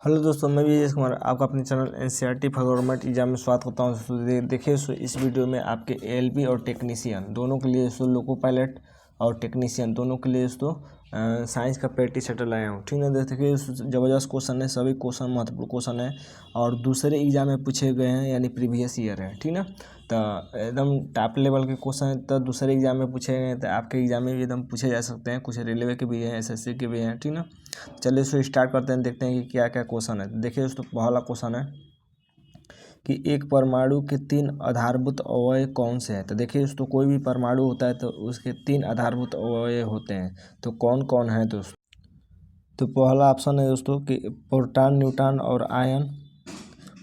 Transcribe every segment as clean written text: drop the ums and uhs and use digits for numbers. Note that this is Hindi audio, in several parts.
हेलो दोस्तों, मैं विजय कुमार आपका अपने channel NCERT for government exam में स्वागत करता हूं। दोस्तों देखिए इस वीडियो में आपके एएलपी और टेक्नीशियन दोनों के लिए दोस्तों लोको पायलट और टेक्नीशियन दोनों के लिए दोस्तों साइंस का प्रैक्टिस सेट लाया हूँ। ठीक है, देखिए ज़बरदस्त क्वेश्चन है, सभी क्वेश्चन महत्वपूर्ण क्वेश्चन है और दूसरे एग्जाम में पूछे गए हैं, यानी प्रीवियस ईयर है। ठीक ना, तो एकदम टॉप लेवल के क्वेश्चन है, तो दूसरे एग्जाम में पूछे गए हैं तो आपके एग्जाम में भी एकदम पूछे जा सकते हैं। कुछ रेलवे के भी हैं, एसएससी के भी हैं। ठीक ना, चलिए इसको स्टार्ट करते हैं, देखते हैं कि क्या क्या क्वेश्चन है। देखिए दोस्तों, पहला क्वेश्चन है कि एक परमाणु के 3 आधारभूत अवयव कौन से हैं। तो देखिए दोस्तों, कोई भी परमाणु होता है तो उसके 3 आधारभूत अवयव होते हैं, तो कौन कौन है दोस्तों। तो पहला ऑप्शन है दोस्तों कि प्रोटॉन, न्यूट्रॉन और आयन।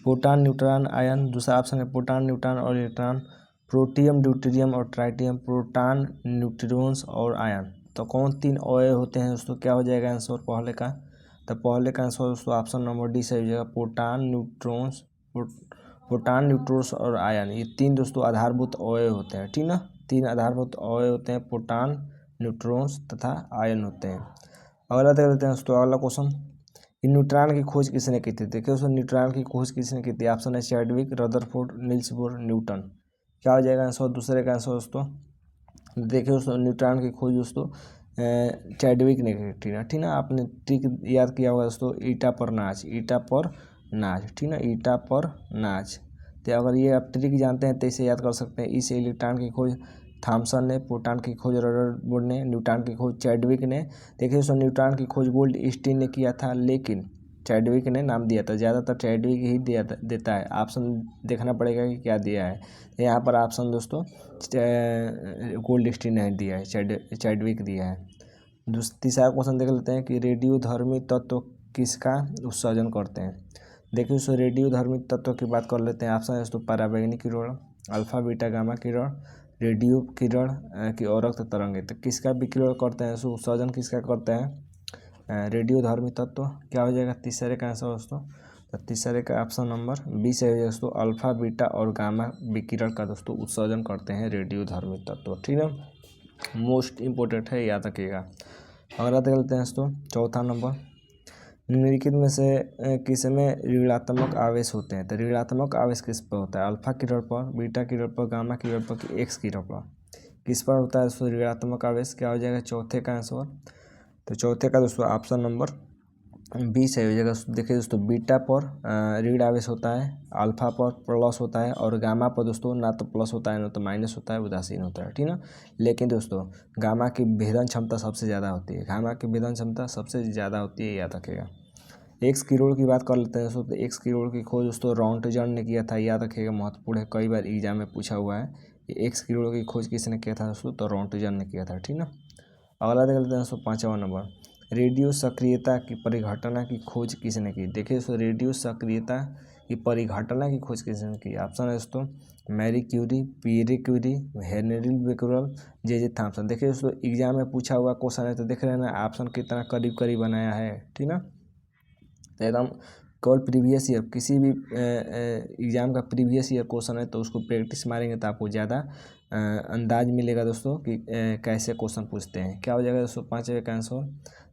Proton, neutron, ion. दूसरा ऑप्शन है प्रोटॉन, न्यूट्रॉन और इलेक्ट्रॉन। प्रोटियम, ड्यूटेरियम और ट्राइटियम। प्रोटॉन, न्यूट्रॉन्स और आयन। तो कौन 3 अवयव होते हैं दोस्तों, क्या हो जाएगा आंसर पहले का। तो पहले का आंसर दोस्तों ऑप्शन नंबर डी सही हो जाएगा, प्रोटॉन, न्यूट्रॉन्स। प्रोटॉन, न्यूट्रॉन्स और आयन, ये 3 दोस्तों आधारभूत अवयव होते हैं। ठीक ना, 3 आधारभूत अवयव होते हैं, प्रोटॉन, न्यूट्रॉन्स तथा आयन होते हैं। अगला देख लेते हैं दोस्तों, अगला क्वेश्चन, न्यूट्रॉन की खोज किसने की थी। देखिए दोस्तों, न्यूट्रॉन की खोज किसने की थी। ऑप्शन है Chadwick, Rutherford, Niels Bohr, Newton. क्या हो जाएगा आंसर दूसरे का आंसर दोस्तों। देखिए दोस्तों, न्यूट्रॉन की खोज दोस्तों चैडविक ने की थी ना। ठीक ना, आपने ट्रिक याद किया होगा दोस्तों, ईटा पर नाच, ईटा पर नाच। ठीक ना, ईटा पर नाच। तो अगर ये आप ट्रिक जानते हैं तो इसे याद कर सकते हैं। इस इलेक्ट्रॉन की खोज थॉमसन ने, प्रोटॉन की खोज रदरफोर्ड ने, न्यूट्रॉन की खोज चैडविक ने। देखिए दोस्तों, न्यूट्रॉन की खोज गोल्ड स्टीन ने किया था, लेकिन चैडविक ने नाम दिया था। ज़्यादातर चैडविक ही देता है। ऑप्शन देखना पड़ेगा कि क्या दिया है। तो यहाँ पर ऑप्शन दोस्तों गोल्ड स्टीन ने दिया है, चैडविक दिया है। तीसरा क्वेश्चन देख लेते हैं कि रेडियोधर्मी तत्व किसका उत्सर्जन करते हैं। देखिए दोस्तों, रेडियोधर्मी तत्व की बात कर लेते हैं। ऑप्शन है दोस्तों पराबैंगनी किरण, अल्फा बीटा गामा किरण, रेडियो किरण की औरक्त तरंगे। तो किसका विकिरण करते हैं दोस्तों, उत्सर्जन किसका करते हैं, रेडियोधर्मी तत्व। क्या हो जाएगा तीसरे का आंसर दोस्तों। तो तीसरे का ऑप्शन नंबर बी से हो जाएगा दोस्तों, अल्फा बीटा और गामा विकिरण का दोस्तों उत्सर्जन करते हैं रेडियोधर्मी तत्व। ठीक है, मोस्ट इम्पोर्टेंट है, याद रखिएगा। अगला देख लेते हैं दोस्तों, चौथा नंबर, निम्नलिखित में से किस में ऋणात्मक आवेश होते हैं। तो ऋणात्मक आवेश किस पर होता है, अल्फा किरण पर, बीटा किरण पर, गामा किरण पर कि एक्स किरण पर, किस पर होता है दोस्तों ऋणात्मक आवेश। क्या हो जाएगा चौथे का आंसर। तो चौथे का दोस्तों ऑप्शन नंबर बी सही हो जाएगा। देखिए दोस्तों, बीटा पर ऋण आवेश होता है, अल्फा पर प्लस होता है और गामा पर दोस्तों ना तो प्लस होता है ना तो माइनस होता है, उदासीन होता है। ठीक ना, लेकिन दोस्तों गामा की भेदन क्षमता सबसे ज़्यादा होती है, गामा की भेदन क्षमता सबसे ज़्यादा होती है, याद रखिएगा। एक्स किरण की बात कर लेते हैं दोस्तों। तो एक्स किरण की खोज दोस्तों रॉन्टजन ने किया था, याद रखिएगा, महत्वपूर्ण है, कई बार एग्जाम में पूछा हुआ है कि एक्स किरण की खोज किसने किया था दोस्तों, तो रॉन्टजन ने किया था। ठीक ना, अगला देख लेते हैं दोस्तों, 5वां नंबर, रेडियो सक्रियता की परिघटना की खोज किसने की। देखिए दोस्तों, रेडियो सक्रियता की परिघटना की खोज किसने की। ऑप्शन है दोस्तों Marie Curie, Pierre Curie, Henri Becquerel, J Thomson. देखिए दोस्तों, एग्जाम में पूछा हुआ क्वेश्चन है, तो देख रहे हैं ना ऑप्शन कितना करीब करीब बनाया है। ठीक ना, तो एकदम केवल प्रीवियस ईयर, किसी भी एग्ज़ाम का प्रीवियस ईयर क्वेश्चन है तो उसको प्रैक्टिस मारेंगे तो आपको ज़्यादा अंदाज मिलेगा दोस्तों कि कैसे क्वेश्चन पूछते हैं। क्या हो जाएगा दोस्तों 5वें का आंसर।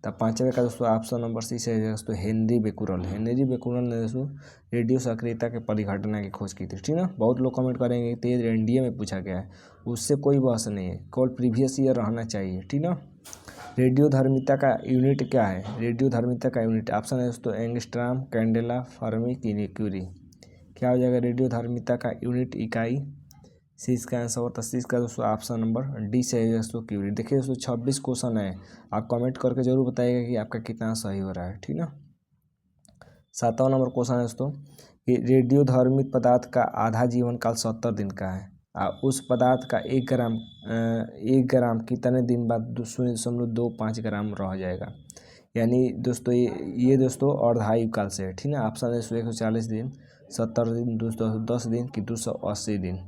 तो 5वें का दोस्तों ऑप्शन नंबर सी से है दोस्तों हेनरी बेक्वेरेल। हेनरी बेक्वेरेल ने दोस्तों रेडियो सक्रियता के परिघटना की खोज की थी। ठीक ना, बहुत लोग कमेंट करेंगे तो ये एनडीए में पूछा गया है, उससे कोई बहस नहीं है, केवल प्रीवियस ईयर रहना चाहिए। ठीक ना, रेडियोधर्मिता का यूनिट क्या है। रेडियोधर्मिता का यूनिट ऑप्शन है दोस्तों एंगस्ट्रॉम, कैंडेला, फर्मी, क्यूरी। क्या हो जाएगा रेडियोधर्मिता का यूनिट इकाई, सी इसका आंसर होता है। सी इसका दोस्तों ऑप्शन नंबर डी से है दोस्तों क्यूरी। देखिए दोस्तों 26 क्वेश्चन है, आप कमेंट करके जरूर बताइएगा कि आपका कितना सही हो रहा है। ठीक ना, 7वां नंबर क्वेश्चन है दोस्तों कि रेडियोधर्मित पदार्थ का आधा जीवन काल 70 दिन का है। उस पदार्थ का 1 ग्राम कितने दिन बाद 0.25 ग्राम रह जाएगा। यानी दोस्तों ये दोस्तों अर्धायु काल से है। ठीक है, ऑप्शन है 140 दिन, 70 दिन, 210 दिन कि 280 दिन।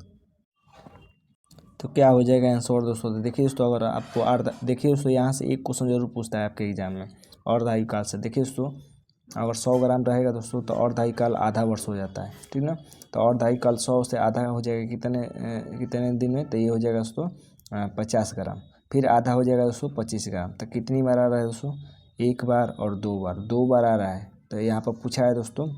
तो क्या हो जाएगा आंसर दोस्तों। देखिए दोस्तों, अगर आपको देखिए दोस्तों, यहाँ से एक क्वेश्चन जरूर पूछता है आपके एग्जाम में, अर्धायु काल से। देखिए दोस्तों, अगर 100 ग्राम रहेगा दोस्तों तो अर्धायु काल आधा वर्ष हो जाता है। ठीक ना, तो अर्धायु काल 100 से आधा हो जाएगा कितने दिन में, तो ये हो जाएगा दोस्तों 50 ग्राम। फिर आधा हो जाएगा दोस्तों 25 ग्राम। तो कितनी बार आ रहा है दोस्तों, 1 बार और 2 बार, 2 बार आ रहा है। तो यहाँ पर पूछा है दोस्तों,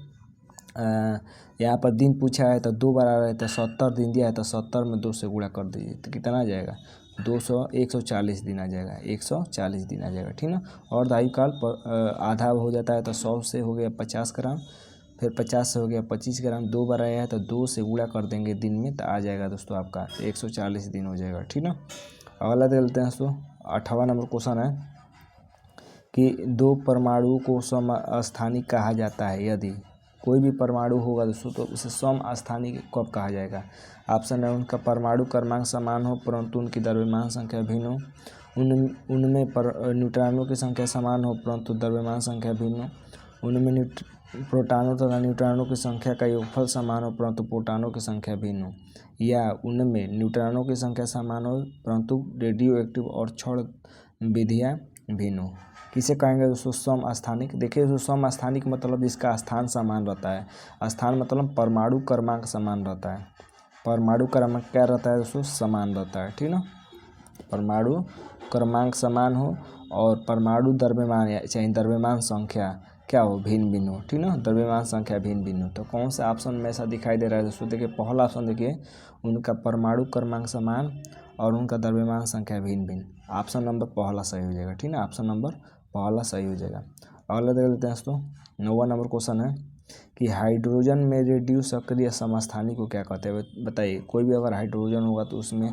यहाँ पर दिन पूछा है तो 2 बार आ रहा है, तो 70 दिन दिया है तो 70 में 2 से गुणा कर दीजिए तो कितना आ जाएगा 140 दिन आ जाएगा, 140 दिन आ जाएगा, ठीक ना। और आयुकाल पर आधा हो जाता है तो 100 से हो गया 50 ग्राम, फिर 50 से हो गया 25 ग्राम, 2 बार आया है तो 2 से गुणा कर देंगे दिन में तो आ जाएगा दोस्तों आपका 140 दिन हो जाएगा, ठीक ना। अगला देख लेते हैं दोस्तों, 8वां नंबर क्वेश्चन है कि 2 परमाणु को समस्थानिक कहा जाता है। यदि कोई भी परमाणु होगा दोस्तों तो उसे समस्थानिक कब कहा जाएगा। ऑप्शन है उनका परमाणु क्रमांक समान हो परंतु उनकी द्रव्यमान संख्या भिन्न हो, उनमें न्यूट्रॉनों की संख्या समान हो परंतु द्रव्यमान संख्या भिन्न हो, उनमें प्रोटॉनों तथा न्यूट्रॉनों की संख्या का योगफल समान हो परंतु प्रोटॉनों की संख्या भिन्न हो, या उनमें न्यूट्रॉनों की संख्या समान हो परंतु रेडियो एक्टिव और क्षण विधियाँ भिन्न हो। किसे कहेंगे दोस्तों समस्थानिक। देखिए दोस्तों समस्थानिक मतलब जिसका स्थान समान रहता है। स्थान मतलब परमाणु क्रमांक समान रहता है। परमाणु क्रमांक क्या रहता है दोस्तों, समान रहता है, ठीक ना। परमाणु क्रमांक समान हो और परमाणु द्रव्यमान चाहे द्रव्यमान संख्या क्या हो, भिन्न भिन्न हो, ठीक ना। द्रव्यमान संख्या भिन्न भिन्न हो तो कौन सा ऑप्शन में ऐसा दिखाई दे रहा है दोस्तों। देखिए पहला ऑप्शन देखिए, उनका परमाणु क्रमांक समान और उनका द्रव्यमान संख्या भिन्न भिन्न, ऑप्शन नंबर पहला सही हो जाएगा, ठीक ना। ऑप्शन नंबर पहला सही हो जाएगा। अगला देख लेते हैं दोस्तों, 9वां नंबर क्वेश्चन है कि हाइड्रोजन में रेडियो सक्रिय समस्थानिक को क्या कहते हैं। बताइए कोई भी अगर हाइड्रोजन होगा तो उसमें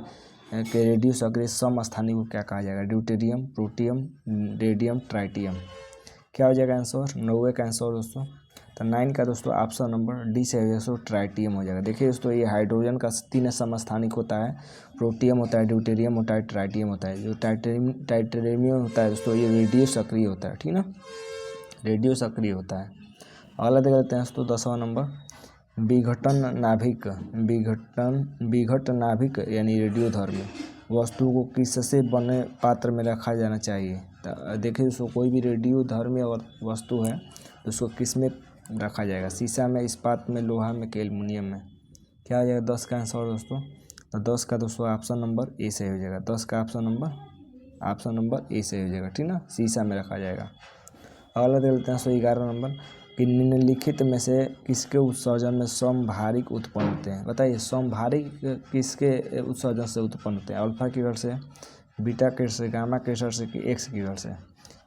के रेडियो सक्रिय समस्थानिक को क्या कहा जाएगा। Deuterium, protium, radium, tritium. क्या हो जाएगा आंसर, 9वें का आंसर दोस्तों। तो 9 का दोस्तों ऑप्शन नंबर डी से दोस्तों ट्राइटियम हो जाएगा। देखिए दोस्तों ये हाइड्रोजन का 3 समस्थानिक होता है, प्रोटियम होता है, ड्यूटेरियम होता है, ट्राइटियम होता है। जो टाइटेनियम होता है दोस्तों ये रेडियो सक्रिय होता है, ठीक ना, रेडियो सक्रिय होता है। अगला देख लेते हैं दोस्तों 10वां नंबर, विघटन नाभिक यानी रेडियोधर्मी वस्तु को किससे बने पात्र में रखा जाना चाहिए। तो देखिए दोस्तों कोई भी रेडियोधर्मी अगर वस्तु है तो उसको किस में रखा जाएगा, शीशा में, इस्पात में, लोहा में, कि एल्युमिनियम में। क्या हो जाएगा 10 का आंसर दोस्तों। तो 10 का दोस्तों ऑप्शन नंबर ए से हो जाएगा। 10 का ऑप्शन नंबर ए से हो जाएगा, ठीक ना, शीशा में रखा जाएगा। अगला देख लेते हैं 11 नंबर कि निम्नलिखित में से किसके उत्सर्जन में समभारिक उत्पन्न होते हैं। बताइए समभारिक किसके उत्सर्जन से उत्पन्न होते हैं। अल्फा किरण से, बीटा किरण से, गामा किरण से कि एक्स किरण से।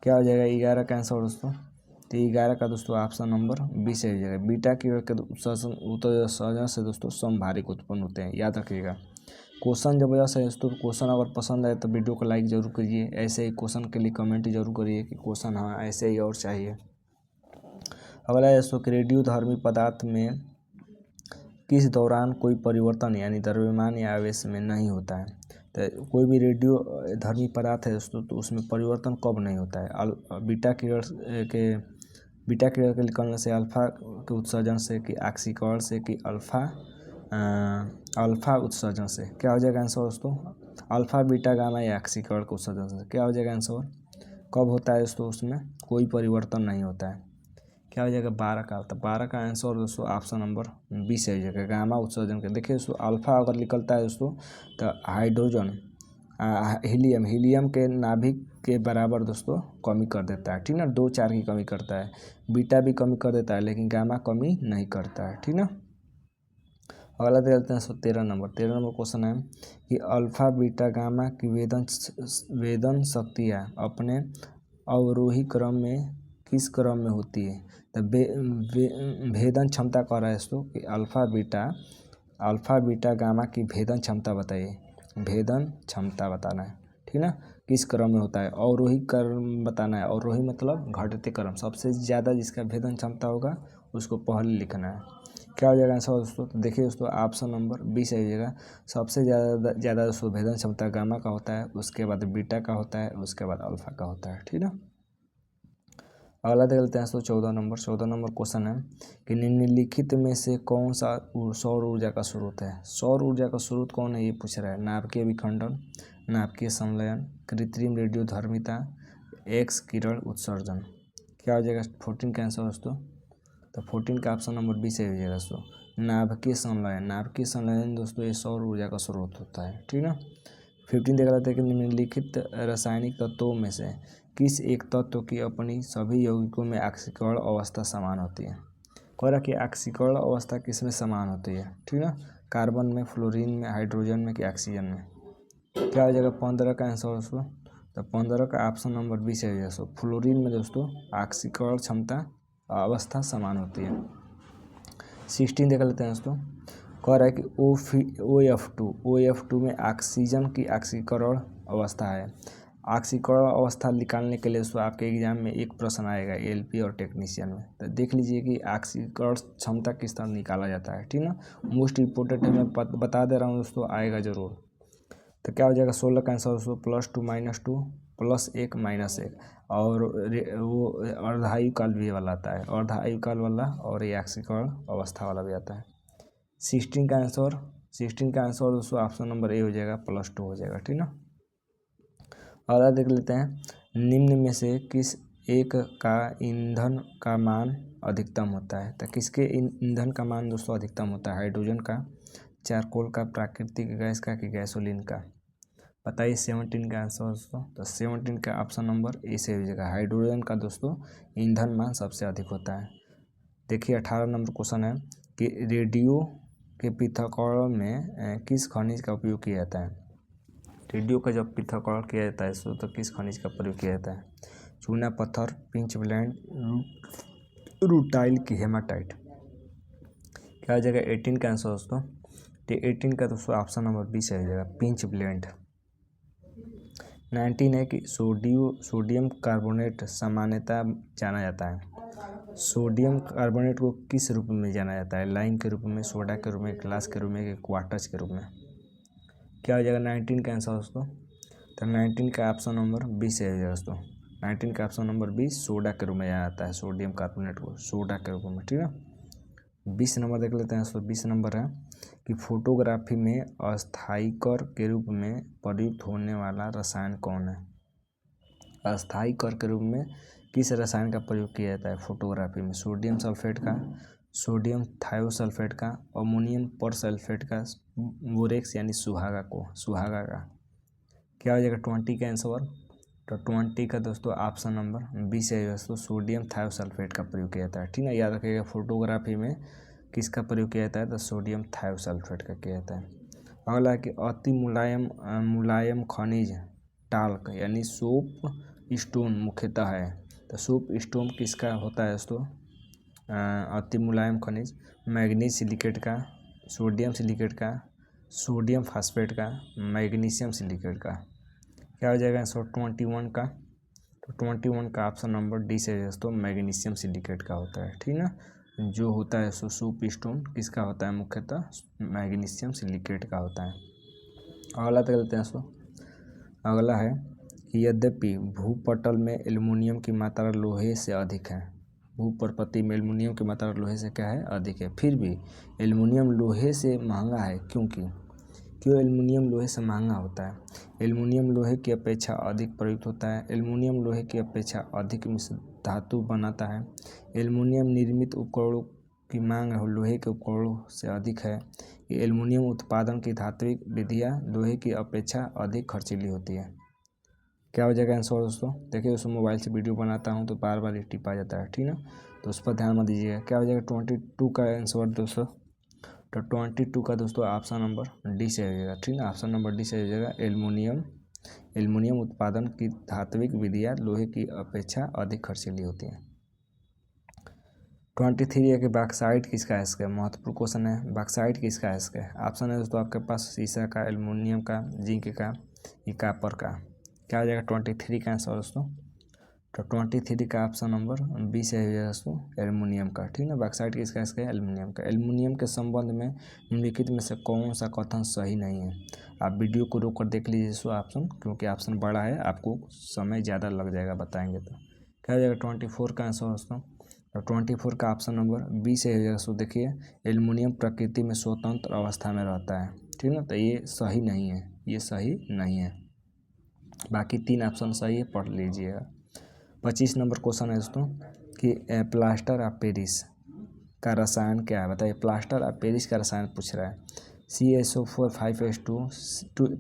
क्या हो जाएगा 11 का आंसर दोस्तों। तो 11 का दोस्तों ऑप्शन नंबर बी से हो जाएगा। बीटा किरण के उत्सर्जन से दोस्तों समभारिक उत्पन्न होते हैं, याद रखिएगा। क्वेश्चन जबरदस्त है दोस्तों। क्वेश्चन अगर पसंद आए तो वीडियो को लाइक ज़रूर करिए। ऐसे ही क्वेश्चन के लिए कमेंट जरूर करिए कि क्वेश्चन हाँ ऐसे ही और चाहिए। अगला है दोस्तों कि रेडियोधर्मी पदार्थ में किस दौरान कोई परिवर्तन यानी द्रव्यमान या आवेश में नहीं होता है। तो कोई भी रेडियोधर्मी पदार्थ है दोस्तों तो उसमें परिवर्तन कब नहीं होता है। बीटा किरण के निकलने से, अल्फा के उत्सर्जन से, कि ऑक्सीकरण से, कि अल्फा उत्सर्जन से। क्या हो जाएगा आंसर दोस्तों, अल्फा, बीटा, गामा या ऑक्सीकरण के उत्सर्जन से। क्या हो जाएगा आंसर, कब होता है दोस्तों, उसमें कोई परिवर्तन नहीं होता है। क्या हो जाएगा 12 का। तो 12 का आंसर दोस्तों ऑप्शन नंबर बी से हो जाएगा, गामा उत्सर्जन के। देखिए दोस्तों अल्फा अगर निकलता है दोस्तों तो हाइड्रोजन हीलियम के नाभिक के बराबर दोस्तों कमी कर देता है, ठीक ना, 2-4 की कमी करता है। बीटा भी कमी कर देता है लेकिन गामा कमी नहीं करता है, ठीक ना। अगला देखते हैं 13 नंबर क्वेश्चन है कि अल्फा, बीटा, गामा की वेदन शक्तियाँ अपने अवरोही क्रम में किस क्रम में होती है। तो भेदन क्षमता कह रहा है दोस्तों कि अल्फा बीटा गामा की भेदन क्षमता बताइए। भेदन क्षमता बताना है, ठीक ना, किस क्रम में होता है। अवरोही क्रम बताना है। अवरोही मतलब घटते क्रम, सबसे ज़्यादा जिसका भेदन क्षमता होगा उसको पहले लिखना है। क्या हो जाएगा आंसर दोस्तों। तो देखिए दोस्तों ऑप्शन नंबर बी सही हो जाएगा। सबसे ज़्यादा दोस्तों भेदन क्षमता गामा का होता है, उसके बाद बीटा का होता है, उसके बाद अल्फा का होता है, ठीक ना। अगला देख लेते हैं दोस्तों 14 नंबर क्वेश्चन है कि निम्नलिखित में से कौन सा सौर ऊर्जा का स्रोत है। सौर ऊर्जा का स्रोत कौन है ये पूछ रहा है। नाभिकीय विखंडन, नाभिकीय संलयन, कृत्रिम रेडियोधर्मिता, एक्स किरण उत्सर्जन। क्या हो जाएगा 14 का आंसर दोस्तों। तो 14 का ऑप्शन नंबर बी से हो जाएगा दोस्तों नाभिकीय संलयन। नाभिकीय संलयन दोस्तों ये सौर ऊर्जा का स्रोत होता है, ठीक ना। 15 देखा जाता है कि निम्नलिखित रासायनिक तत्वों में से किस एक तत्व की अपनी सभी यौगिकों में ऑक्सीकरण अवस्था समान होती है। कह रहा कि ऑक्सीकरण अवस्था किस में समान होती है, ठीक है ना, कार्बन में, फ्लोरीन में, हाइड्रोजन में कि ऑक्सीजन में। क्या हो जाएगा 15 का आंसर दोस्तों, तो 15 का ऑप्शन नंबर बी से हो जाएगा। फ्लोरीन में दोस्तों ऑक्सीकरण क्षमता अवस्था समान होती है। 16 देख लेते हैं दोस्तों। कह रहा है कि OF2 में ऑक्सीजन की ऑक्सीकरण अवस्था है। ऑक्सीकरण अवस्था निकालने के लिए दोस्तों आपके एग्जाम में एक प्रश्न आएगा एलपी और टेक्नीशियन में, तो देख लीजिए कि ऑक्सीकरण क्षमता किस तरह निकाला जाता है, ठीक ना। मोस्ट इम्पोर्टेंट है, मैं बता दे रहा हूँ दोस्तों, आएगा जरूर। तो क्या हो जाएगा 16 का आंसर दोस्तों +2 -2 +1 -1, और वो अर्धायुकाल भी वाला आता है, अर्धायुकाल वाला, और ये ऑक्सीकरण अवस्था वाला भी आता है। 16 का आंसर दोस्तों ऑप्शन नंबर ए हो जाएगा, +2 हो जाएगा, ठीक ना। अगला देख लेते हैं, निम्न में से किस एक का ईंधन का मान अधिकतम होता है। तो किसके ईंधन का मान दोस्तों अधिकतम होता है, हाइड्रोजन का, चारकोल का, प्राकृतिक गैस का कि गैसोलीन का। बताइए 17 का आंसर दोस्तों, तो 17 का ऑप्शन नंबर ए से हो जाएगा, हाइड्रोजन का दोस्तों ईंधन मान सबसे अधिक होता है। देखिए 18 नंबर क्वेश्चन है कि रेडियो के पृथक्करण में किस खनिज का उपयोग किया जाता है। रेडियो का जब पृथक्करण किया जाता है तो किस खनिज का प्रयोग किया जाता है, चूना पत्थर, पिंच ब्लेंड, रूटाइल की हेमाटाइट। क्या हो जाएगा 18 का आंसर दोस्तों, तो 18 का दोस्तों ऑप्शन नंबर बी से हो जाएगा, पिंच ब्लेंड। 19 है कि सोडियम कार्बोनेट सामान्यतः जाना जाता है। सोडियम कार्बोनेट को किस रूप में जाना जाता है, लाइम के रूप में, सोडा के रूप में, ग्लास के रूप में, क्वार्टज के रूप में। क्या हो जाएगा 19 का आंसर दोस्तों, तो 19 का ऑप्शन नंबर बी से हो जाएगा दोस्तों। 19 का ऑप्शन नंबर बी, सोडा के रूप में जाना जाता है, सोडियम कार्बोनेट को सोडा के रूप में, ठीक है। 20 नंबर देख लेते हैं दोस्तों। 20 नंबर है कि फोटोग्राफी में अस्थायीकर के रूप में प्रयुक्त होने वाला रसायन कौन है। अस्थायीकर के रूप में किस रसायन का प्रयोग किया जाता है फोटोग्राफी में, सोडियम सल्फेट का, सोडियम थायोसल्फेट का, अमोनियम परसल्फेट का, बोरेक्स यानी सुहागा का। क्या हो जाएगा 20 का आंसर, तो 20 का दोस्तों ऑप्शन नंबर बी से दोस्तों सोडियम थायोसल्फेट का प्रयोग किया जाता है, ठीक है। याद रखिएगा फोटोग्राफी में किसका प्रयोग किया जाता है, तो सोडियम थायोसल्फेट का किया जाता है। अगला कि अति मुलायम खनिज टाल्क यानी सोप स्टोन मुख्यतः है, तो सोप स्टोन किसका होता है दोस्तों, अति मुलायम खनिज, मैग्नीज सिलिकेट का, सोडियम सिलिकेट का, सोडियम फास्फेट का, मैग्नीशियम सिलिकेट का। क्या हो जाएगा आंसर 21 का, तो 21 का ऑप्शन नंबर डी से दोस्तों मैग्नीशियम सिलिकेट का होता है, ठीक ना। जो होता है सोप स्टोन किसका होता है, मुख्यतः मैग्नीशियम सिलिकेट का होता है। अगला देख लेते हैं दोस्तों। अगला है कि यद्यपि भूपटल में एल्युमिनियम की मात्रा लोहे से अधिक है, भूप्रपति में एल्युमिनियम की मात्रा लोहे से क्या है, अधिक है, फिर भी एल्युमिनियम लोहे से महंगा है, क्यों एल्युमिनियम लोहे से महंगा होता है। एल्युमिनियम लोहे की अपेक्षा अधिक प्रयुक्त होता है, एल्युमिनियम लोहे की अपेक्षा अधिक मिश्र धातु बनाता है, एल्युमिनियम निर्मित उपकरणों की मांग लोहे के उपकरणों से अधिक है, एल्युमिनियम उत्पादन की धात्विक विधियाँ लोहे की अपेक्षा अधिक खर्चीली होती है। क्या हो जाएगा आंसर दोस्तों, देखिए दोस्तों मोबाइल से वीडियो बनाता हूँ तो बार बार टिप आ जाता है, ठीक ना, तो उस पर ध्यान मत दीजिएगा। क्या हो जाएगा 22 का आंसर दोस्तों, तो 22 का दोस्तों ऑप्शन नंबर डी से हो जाएगा, ठीक ना। ऑप्शन नंबर डी से हो जाएगा, एल्युमिनियम उत्पादन की धात्विक विधियाँ लोहे की अपेक्षा अधिक खर्चीली होती हैं। 23 है कि बॉक्साइट किसका है, इसका महत्वपूर्ण क्वेश्चन है, बॉक्साइट किसका है इसका। ऑप्शन है दोस्तों आपके पास सीसा का, एल्युमिनियम का, जिंक का, या कॉपर का। क्या हो जाएगा 23 का आंसर दोस्तों, तो 23 का ऑप्शन नंबर बी से हो जाएगा दोस्तों एल्युमिनियम का, ठीक है। बॉक्साइट किसका है इसका, एल्युमिनियम का। एल्युमिनियम के संबंध में निम्नलिखित में से कौन सा कथन सही नहीं है। आप वीडियो को रोक कर देख लीजिए दोस्तों ऑप्शन, क्योंकि ऑप्शन बड़ा है, आपको समय ज़्यादा लग जाएगा बताएंगे तो। क्या हो जाएगा 24 का आंसर दोस्तों, तो 24 का ऑप्शन नंबर बी से हो जाएगा दोस्तों। देखिए एल्युमिनियम प्रकृति में स्वतंत्र अवस्था में रहता है, ठीक है, तो ये सही नहीं है, ये सही नहीं है। बाकी 3 ऑप्शन सही है, पढ़ लीजिएगा। 25 नंबर क्वेश्चन है दोस्तों कि प्लास्टर ऑफ पेरिस का रसायन क्या है, बताइए। प्लास्टर ऑफ पेरिस का रसायन पूछ रहा है। CaSO4 5H2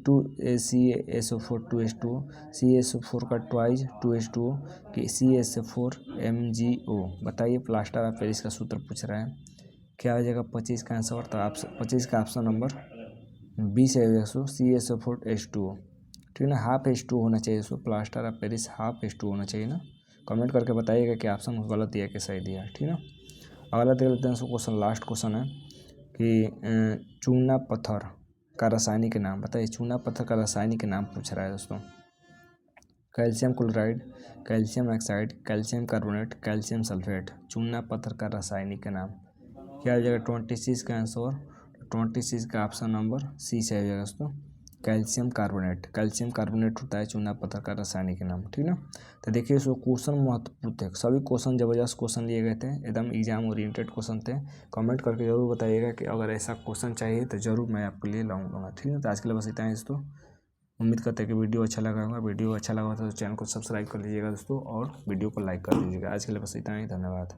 2 CaSO4 2H2 CaSO4 का ट्वाइज 2H2 कि CaSO4 MgO। बताइए प्लास्टर ऑफ पेरिस का सूत्र पूछ रहा है, क्या हो जाएगा 25 का आंसर। तो आप 25 का ऑप्शन नंबर 20 है दोस्तों, CaSO4 H2O। ठीक है ना, हाफ H2 होना चाहिए दोस्तों, plaster of Paris half H2 होना चाहिए ना। कमेंट करके बताइएगा कि ऑप्शन गलत दिया कि सही दिया। ठीक है ना, अगला देख लेते हैं क्वेश्चन, लास्ट क्वेश्चन है कि चूना पत्थर का रासायनिक नाम। बताइए चूना पत्थर का रासायनिक नाम पूछ रहा है दोस्तों। Calcium chloride, calcium oxide, calcium carbonate, calcium sulphate. चूना पत्थर का रासायनिक नाम क्या हो जाएगा 26 का आंसर। 26 का ऑप्शन नंबर सी से आ जाएगा दोस्तों, कैल्शियम कार्बोनेट। कैल्शियम कार्बोनेट होता है चूना पत्थर का रासायनिक नाम। ठीक ना, तो देखिए इसको क्वेश्चन महत्वपूर्ण थे, सभी क्वेश्चन जबरदस्त क्वेश्चन लिए गए थे, एकदम एग्जाम ओरिएंटेड क्वेश्चन थे। कमेंट करके जरूर बताइएगा कि अगर ऐसा क्वेश्चन चाहिए तो ज़रूर मैं आपके लिए लाऊंगा। ठीक है, तो आज के लिए बस इतना ही दोस्तों। उम्मीद करते हैं कि वीडियो अच्छा लगा होगा। वीडियो अच्छा लगा तो चैनल को सब्सक्राइब कर लीजिएगा दोस्तों, और वीडियो को लाइक कर दीजिएगा। आज के लिए बस इतना ही, धन्यवाद।